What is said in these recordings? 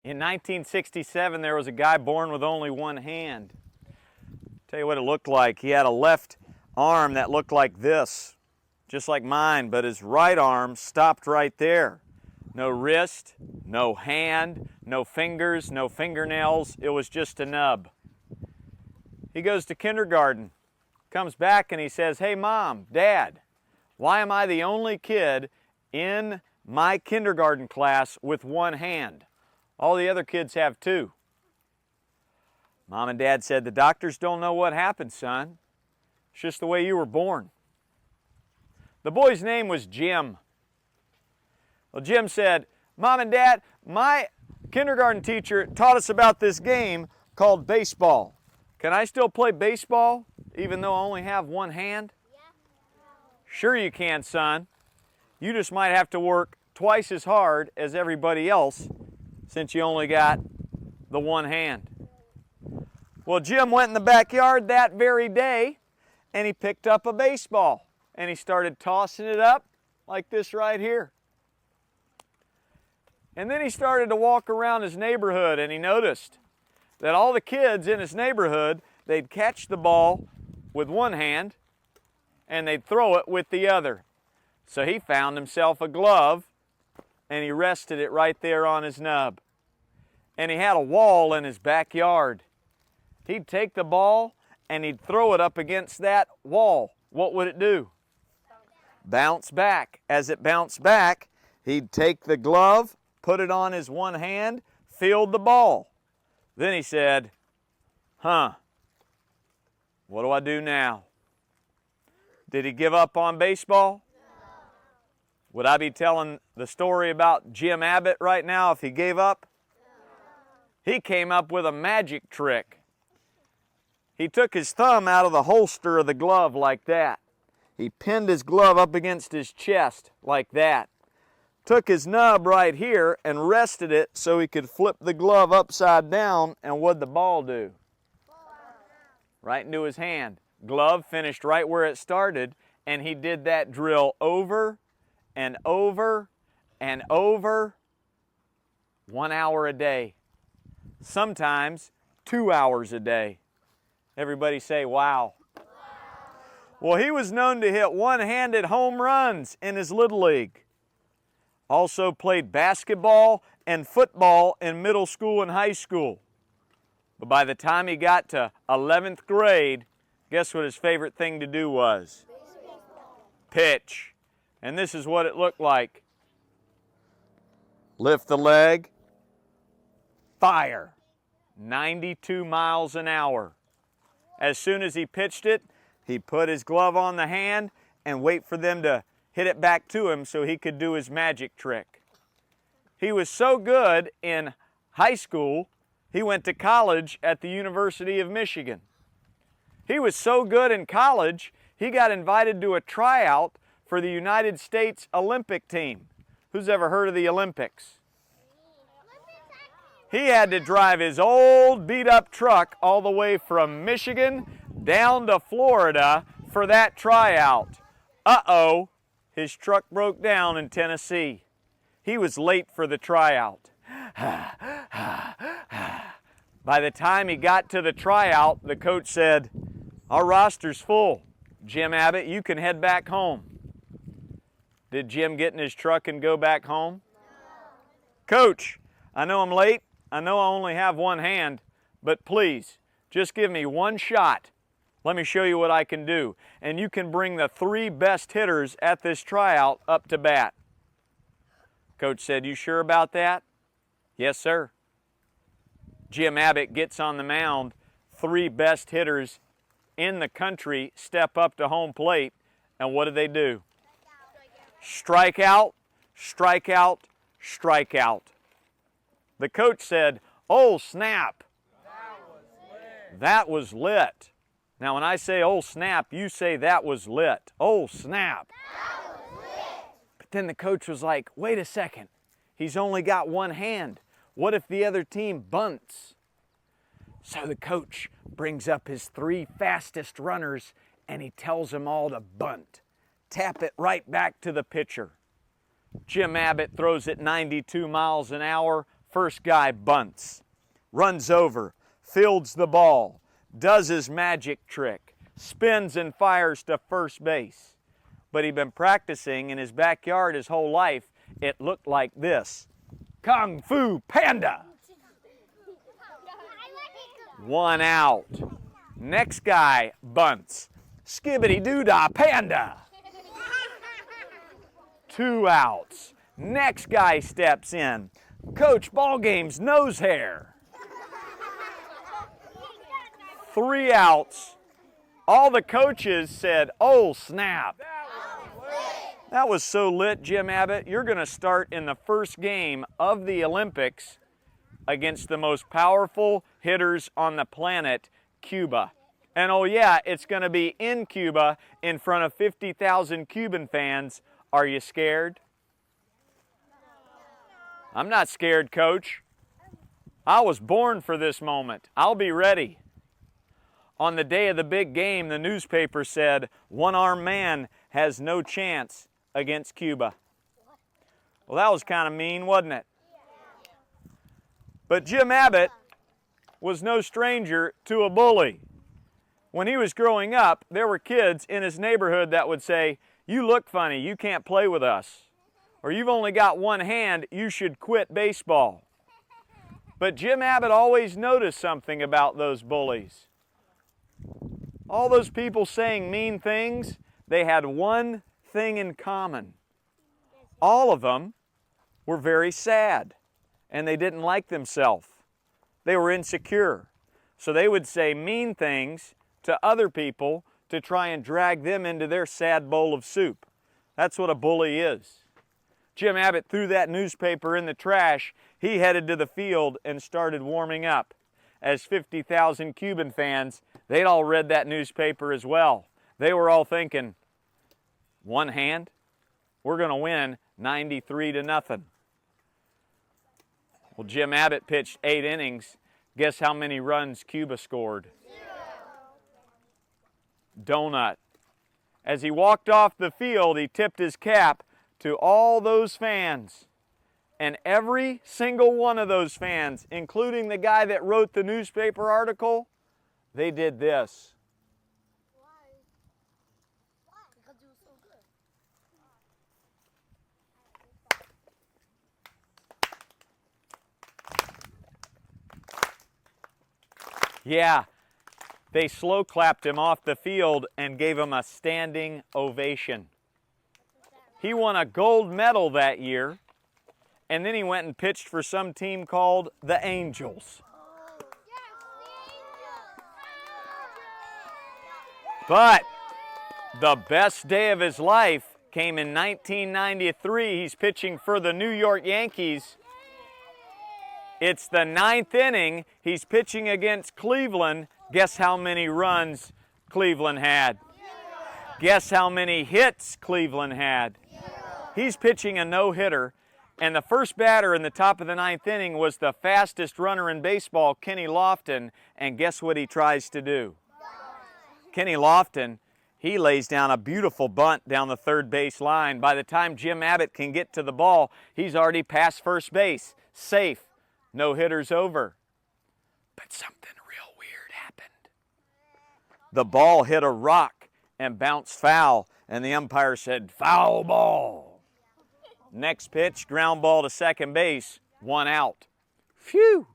In 1967, there was a guy born with only one hand. Tell you what it looked like. He had a left arm that looked like this, just like mine, but his right arm stopped right there. No wrist, no hand, no fingers, no fingernails. It was just a nub. He goes to kindergarten, comes back and he says, "Hey Mom, Dad, why am I the only kid in my kindergarten class with one hand? All the other kids have two." Mom and Dad said, "The doctors don't know what happened, son. It's just the way you were born." The boy's name was Jim. Well, Jim said, "Mom and Dad, my kindergarten teacher taught us about this game called baseball. Can I still play baseball even though I only have one hand?" Yeah. "Sure you can, son. You just might have to work twice as hard as everybody else since you only got the one hand." Well, Jim went in the backyard that very day and he picked up a baseball and he started tossing it up like this right here. And then he started to walk around his neighborhood and he noticed that all the kids in his neighborhood, they'd catch the ball with one hand and they'd throw it with the other. So he found himself a glove and he rested it right there on his nub. And he had a wall in his backyard. He'd take the ball and he'd throw it up against that wall. What would it do? Bounce back. As it bounced back, he'd take the glove, put it on his one hand, field the ball. Then he said, what do I do now? Did he give up on baseball? No. Would I be telling the story about Jim Abbott right now if he gave up? No. He came up with a magic trick. He took his thumb out of the holster of the glove like that. He pinned his glove up against his chest like that. Took his nub right here and rested it so he could flip the glove upside down, and what'd the ball do? Right into his hand. Glove finished right where it started, and he did that drill over and over and over, 1 hour a day. Sometimes 2 hours a day. Everybody say, wow. Well, he was known to hit one-handed home runs in his Little League. Also played basketball and football in middle school and high school. But by the time he got to 11th grade, guess what his favorite thing to do was? Pitch. And this is what it looked like. Lift the leg, fire. 92 miles an hour. As soon as he pitched it, he'd put his glove on the hand and wait for them to hit it back to him so he could do his magic trick. He was so good in high school, he went to college at the University of Michigan. He was so good in college, he got invited to a tryout for the United States Olympic team. Who's ever heard of the Olympics? He had to drive his old beat-up truck all the way from Michigan down to Florida for that tryout. Uh-oh. His truck broke down in Tennessee. He was late for the tryout. By the time he got to the tryout, the coach said, "Our roster's full. Jim Abbott, you can head back home." Did Jim get in his truck and go back home? No. "Coach, I know I'm late. I know I only have one hand, but please, just give me one shot. Let me show you what I can do. And you can bring the 3 best hitters at this tryout up to bat." Coach said, "You sure about that?" "Yes, sir." Jim Abbott gets on the mound. 3 best hitters in the country step up to home plate. And what do? Strike out, strike out, strike out. The coach said, "Oh, snap. That was lit." Now, when I say, "oh, snap," you say, "that was lit." Oh, snap. That was lit. But then the coach was like, "Wait a second. He's only got one hand. What if the other team bunts?" So the coach brings up his 3 fastest runners and he tells them all to bunt. Tap it right back to the pitcher. Jim Abbott throws it 92 miles an hour, First guy bunts, runs over, fields the ball, does his magic trick, spins and fires to first base. But he'd been practicing in his backyard his whole life. It looked like this. Kung Fu Panda. 1 out. Next guy bunts. Skibbity doo-dah panda. 2 outs. Next guy steps in. Coach Ballgame's nose hair. 3 outs. All the coaches said, "Oh, snap." That was so lit, Jim Abbott. You're going to start in the first game of the Olympics against the most powerful hitters on the planet, Cuba. And oh yeah, it's going to be in Cuba in front of 50,000 Cuban fans. Are you scared? I'm not scared, Coach. I was born for this moment. I'll be ready. On the day of the big game, the newspaper said, "One-armed man has no chance against Cuba." Well, that was kind of mean, wasn't it? But Jim Abbott was no stranger to a bully. When he was growing up, there were kids in his neighborhood that would say, "You look funny, you can't play with us." Or, "You've only got one hand, you should quit baseball." But Jim Abbott always noticed something about those bullies. All those people saying mean things, they had one thing in common. All of them were very sad, and they didn't like themselves. They were insecure. So they would say mean things to other people to try and drag them into their sad bowl of soup. That's what a bully is. Jim Abbott threw that newspaper in the trash. He headed to the field and started warming up. As 50,000 Cuban fans, they'd all read that newspaper as well. They were all thinking, one hand, we're going to win 93-0. Well, Jim Abbott pitched 8 innings. Guess how many runs Cuba scored? 0. Donut. As he walked off the field, he tipped his cap to all those fans. And every single one of those fans, including the guy that wrote the newspaper article, they did this. Why? Because it was so good. Yeah, they slow clapped him off the field and gave him a standing ovation. He won a gold medal that year, and then he went and pitched for some team called the Angels. But the best day of his life came in 1993. He's pitching for the New York Yankees. It's the 9th inning. He's pitching against Cleveland. Guess how many runs Cleveland had? Guess how many hits Cleveland had? He's pitching a no-hitter, and the first batter in the top of the 9th inning was the fastest runner in baseball, Kenny Lofton, and guess what he tries to do? Kenny Lofton, he lays down a beautiful bunt down the third base line. By the time Jim Abbott can get to the ball, he's already past first base. Safe. No hitter's over. But something real weird happened. The ball hit a rock and bounced foul, and the umpire said, "Foul ball." Next pitch, ground ball to second base, 1 out. Phew!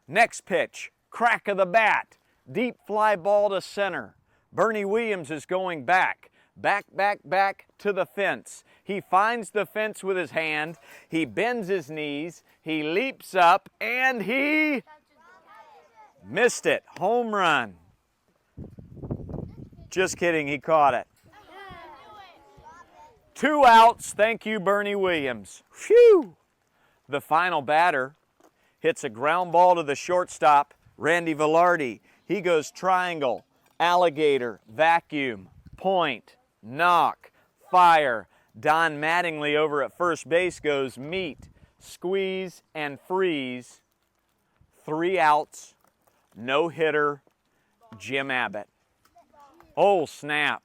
Next pitch, crack of the bat, deep fly ball to center. Bernie Williams is going back to the fence. He finds the fence with his hand, he bends his knees, he leaps up, and he missed it. Home run. Just kidding, he caught it. 2 outs, thank you, Bernie Williams. Phew! The final batter hits a ground ball to the shortstop, Randy Velarde. He goes triangle, alligator, vacuum, point, knock, fire. Don Mattingly over at first base goes meet, squeeze, and freeze. 3 outs, no hitter, Jim Abbott. Oh, snap.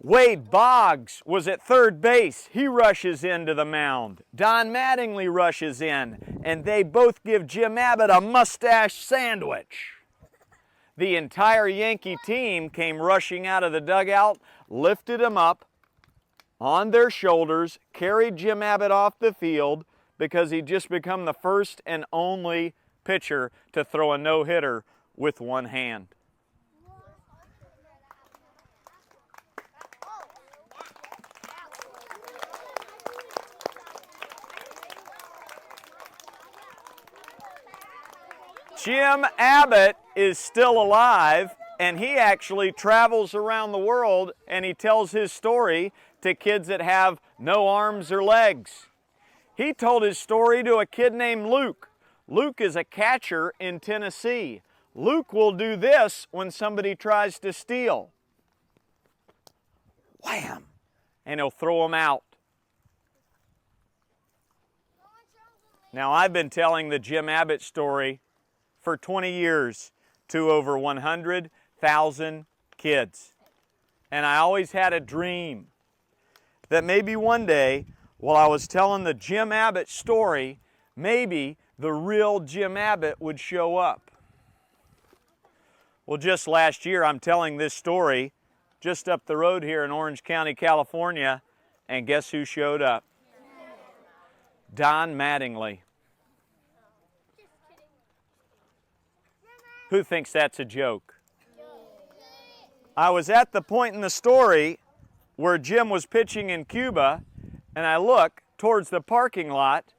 Wade Boggs was at third base. He rushes into the mound. Don Mattingly rushes in, and they both give Jim Abbott a mustache sandwich. The entire Yankee team came rushing out of the dugout, lifted him up on their shoulders, carried Jim Abbott off the field because he'd just become the first and only pitcher to throw a no-hitter with one hand. Jim Abbott is still alive, and he actually travels around the world and he tells his story to kids that have no arms or legs. He told his story to a kid named Luke. Luke is a catcher in Tennessee. Luke will do this when somebody tries to steal. Wham! And he'll throw them out. Now, I've been telling the Jim Abbott story for 20 years to over 100,000 kids. And I always had a dream that maybe one day, while I was telling the Jim Abbott story, maybe the real Jim Abbott would show up. Well, just last year, I'm telling this story just up the road here in Orange County, California, and guess who showed up? Don Mattingly. Who thinks that's a joke? I was at the point in the story where Jim was pitching in Cuba, and I look towards the parking lot,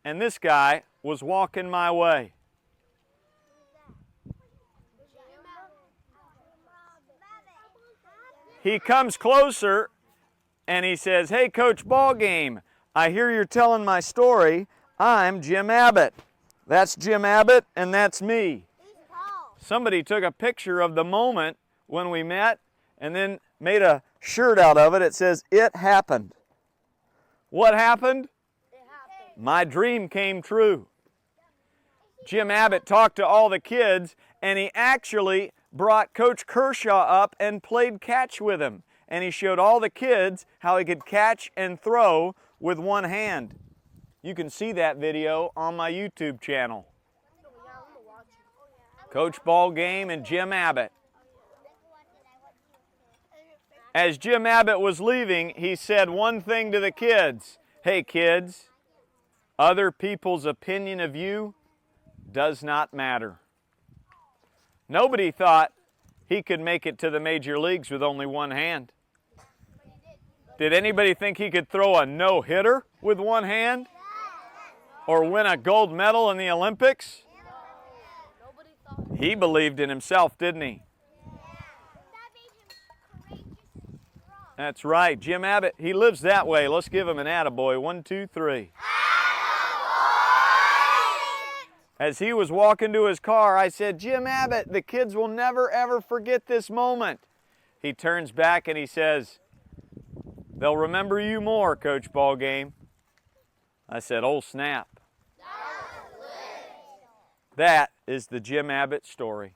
and this guy was walking my way. He comes closer, and he says, "Hey, Coach Ballgame, I hear you're telling my story. I'm Jim Abbott. That's Jim Abbott, and that's me." Somebody took a picture of the moment when we met and then made a shirt out of it. It says, "It happened." What happened? It happened. My dream came true. Jim Abbott talked to all the kids, and he actually brought Coach Kershaw up and played catch with him. And he showed all the kids how he could catch and throw with one hand. You can see that video on my YouTube channel. Coach Ballgame and Jim Abbott. As Jim Abbott was leaving, he said one thing to the kids. "Hey kids, other people's opinion of you does not matter." Nobody thought he could make it to the major leagues with only one hand. Did anybody think he could throw a no-hitter with one hand? Or win a gold medal in the Olympics? He believed in himself, didn't he? That's right. Jim Abbott, he lives that way. Let's give him an attaboy. 1, 2, 3. As he was walking to his car, I said, "Jim Abbott, the kids will never, ever forget this moment." He turns back and he says, "They'll remember you more, Coach Ballgame." I said, "Oh, snap." That is the Jim Abbott story.